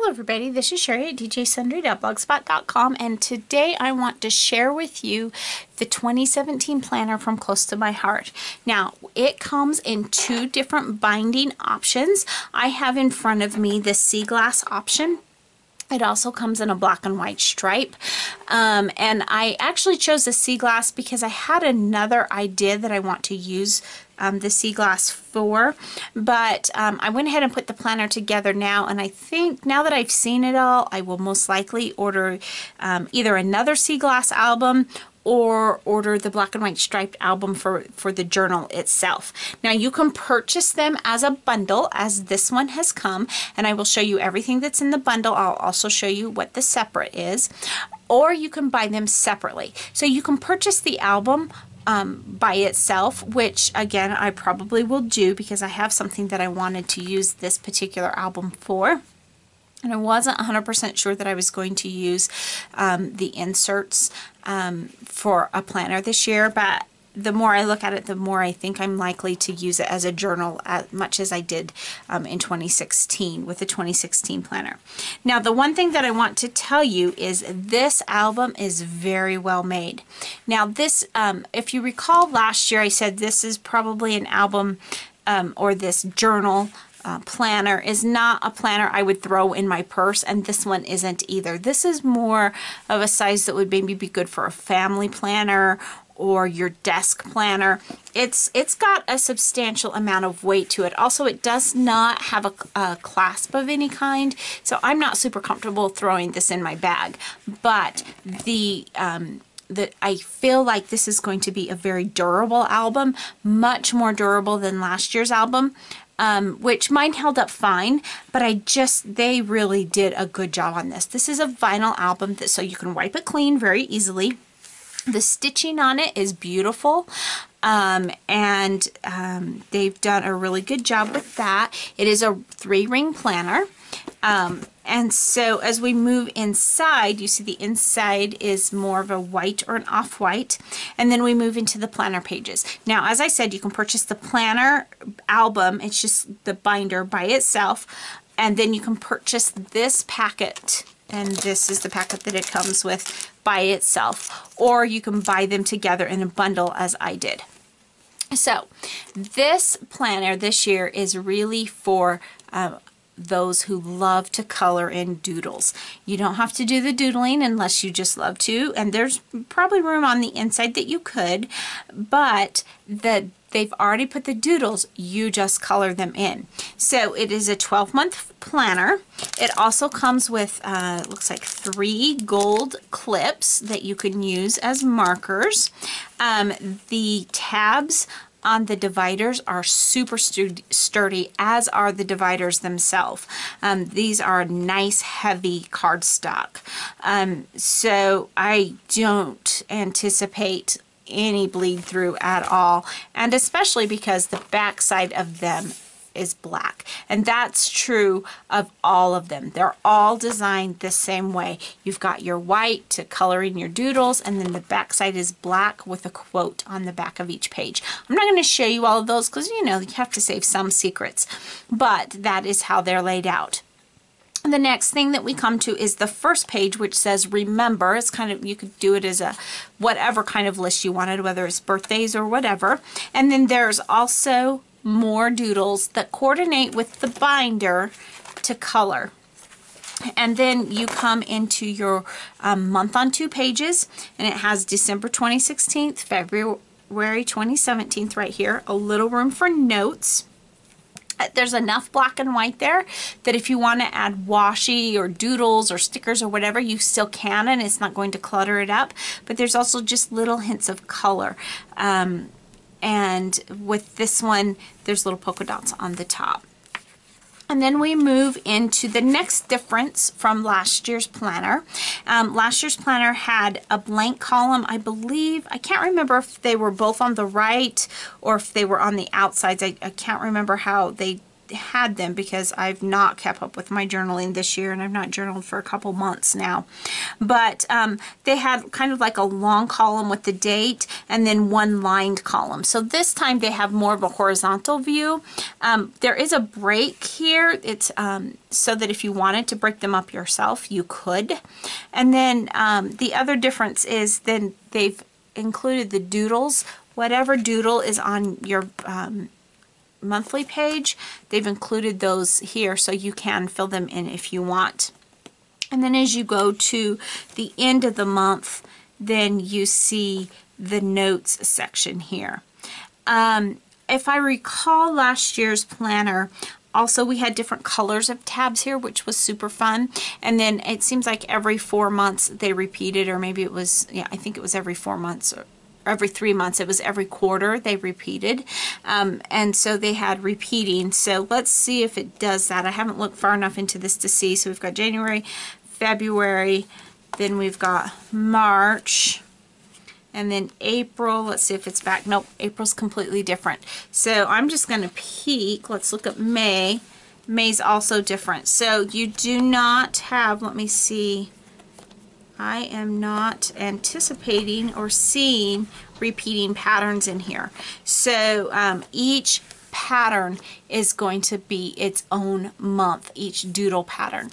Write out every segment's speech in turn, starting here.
Hello everybody, this is Cheri at djsundry.blogspot.com, and today I want to share with you the 2017 planner from Close to My Heart. Now, it comes in two different binding options. I have in front of me the sea glass option. It also comes in a black and white stripe, and I actually chose the sea glass because I had another idea that I want to use the sea glass for, but I went ahead and put the planner together now, and I think now that I've seen it all, I will most likely order either another sea glass album or order the black and white striped album for the journal itself. Now you can purchase them as a bundle, as this one has come, and I will show you everything that's in the bundle. I'll also show you what the separate is, or you can buy them separately. So you can purchase the album by itself, which again I probably will do because I have something that I wanted to use this particular album for. And I wasn't 100% sure that I was going to use the inserts for a planner this year, but the more I look at it, the more I think I'm likely to use it as a journal, as much as I did in 2016 with the 2016 planner. Now, the one thing that I want to tell you is this album is very well made. Now, this, if you recall last year, I said this is probably an album or this journal planner is not a planner I would throw in my purse, and this one isn't either. This is more of a size that would maybe be good for a family planner or your desk planner. It's got a substantial amount of weight to it. Also, it does not have a clasp of any kind, so I'm not super comfortable throwing this in my bag, but I feel like this is going to be a very durable album, much more durable than last year's album. Which mine held up fine, but they really did a good job on this. This is a vinyl album, so you can wipe it clean very easily. The stitching on it is beautiful, and they've done a really good job with that. It is a 3-ring planner. And so as we move inside, you see the inside is more of a white or an off-white, and then we move into the planner pages. Now, as I said, you can purchase the planner album, it's just the binder by itself, and then you can purchase this packet, and this is the packet that it comes with by itself, or you can buy them together in a bundle as I did. So this planner this year is really for those who love to color in doodles. You don't have to do the doodling unless you just love to, and there's probably room on the inside that you could, but they've already put the doodles, you just color them in. So it is a 12-month planner. It also comes with looks like 3 gold clips that you can use as markers. The tabs on the dividers are super sturdy, as are the dividers themselves. These are nice heavy cardstock, so I don't anticipate any bleed through at all, and especially because the back side of them is black, and that's true of all of them. They're all designed the same way. You've got your white to color in your doodles, and then the back side is black with a quote on the back of each page. I'm not going to show you all of those because you have to save some secrets, but that is how they're laid out. The next thing that we come to is the first page, which says remember. It's kind of, you could do it as a whatever kind of list you wanted, whether it's birthdays or whatever. And then there's also more doodles that coordinate with the binder to color. And then you come into your month on 2 pages, and it has December 2016, February 2017 right here, a little room for notes. There's enough black and white there that if you want to add washi or doodles or stickers or whatever, you still can, and it's not going to clutter it up. But there's also just little hints of color. And with this one, there's little polka dots on the top. And then we move into the next difference from last year's planner. Last year's planner had a blank column, I believe. I can't remember if they were both on the right or if they were on the outsides. I can't remember how they had them because I've not kept up with my journaling this year, and I've not journaled for a couple months now. But they had kind of like a long column with the date and then one lined column. So this time they have more of a horizontal view. There is a break here. It's so that if you wanted to break them up yourself, you could. And then the other difference is then they've included the doodles. Whatever doodle is on your monthly page, they've included those here so you can fill them in if you want. And then as you go to the end of the month, then you see the notes section here. If I recall last year's planner, also we had different colors of tabs here, which was super fun. And then it seems like every 4 months they repeated, or maybe it was, yeah, I think it was every 4 months or every 3 months. It was every quarter they repeated. And so they had repeating. So let's see if it does that. I haven't looked far enough into this to see. So we've got January, February, then we've got March, and then April. Let's see if it's back. Nope, April's completely different. So I'm just going to peek. Let's look at May. May's also different. So you do not have, let me see, I am not anticipating or seeing repeating patterns in here. So each pattern is going to be its own month, each doodle pattern.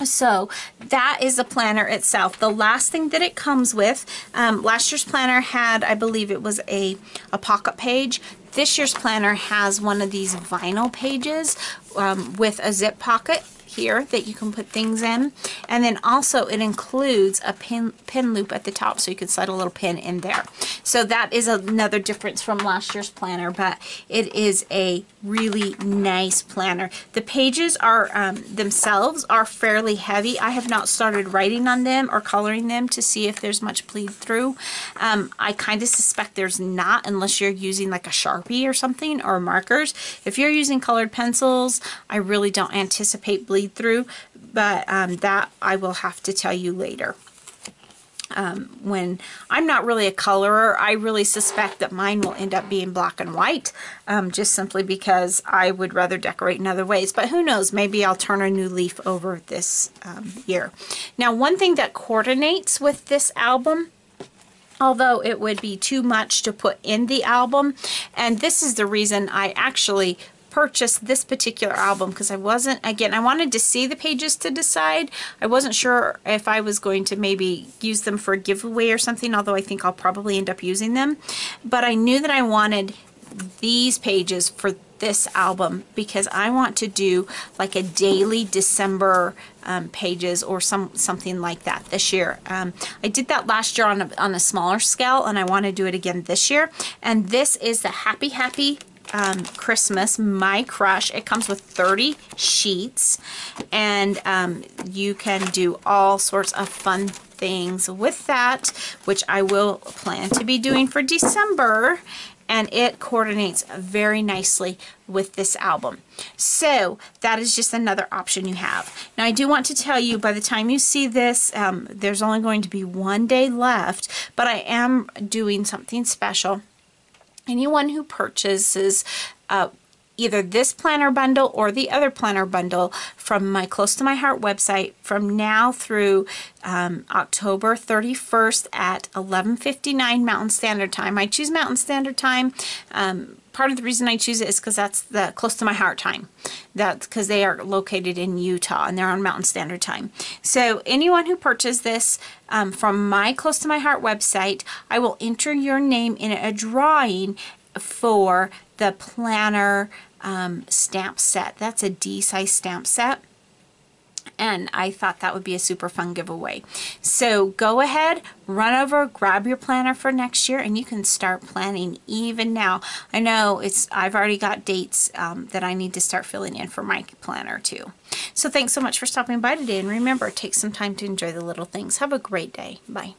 So that is the planner itself. The last thing that it comes with, last year's planner had, I believe it was a pocket page. This year's planner has one of these vinyl pages with a zip pocket here that you can put things in, and then also it includes a pin loop at the top so you can slide a little pin in there. So that is another difference from last year's planner, but it is a really nice planner. The pages are themselves are fairly heavy. I have not started writing on them or coloring them to see if there's much bleed through. I kind of suspect there's not, unless you're using like a Sharpie or something, or markers. If you're using colored pencils, I really don't anticipate bleed through, but that I will have to tell you later. When I'm not really a colorer, I really suspect that mine will end up being black and white, just simply because I would rather decorate in other ways. But who knows, maybe I'll turn a new leaf over this year. Now, one thing that coordinates with this album, although it would be too much to put in the album, and this is the reason I actually purchased this particular album, because I wasn't, again, I wanted to see the pages to decide. I wasn't sure if I was going to maybe use them for a giveaway or something, although I think I'll probably end up using them. But I knew that I wanted these pages for this album because I want to do like a daily December pages or something like that this year. I did that last year on a smaller scale, and I want to do it again this year. And this is the Happy Christmas, My Crush. It comes with 30 sheets, and you can do all sorts of fun things with that, which I will plan to be doing for December, and it coordinates very nicely with this album. So that is just another option you have. Now I do want to tell you, by the time you see this, there's only going to be 1 day left, but I am doing something special. Anyone who purchases either this planner bundle or the other planner bundle from my Close to My Heart website from now through October 31st at 11:59 Mountain Standard Time. I choose Mountain Standard Time. Part of the reason I choose it is because that's the Close to My Heart time. That's because they are located in Utah and they're on Mountain Standard Time. So anyone who purchased this from my Close to My Heart website, I will enter your name in a drawing for the planner stamp set. That's a D-size stamp set. And I thought that would be a super fun giveaway. So go ahead, run over, grab your planner for next year, and you can start planning even now. I know I've already got dates that I need to start filling in for my planner too. So thanks so much for stopping by today, and remember, take some time to enjoy the little things. Have a great day. Bye.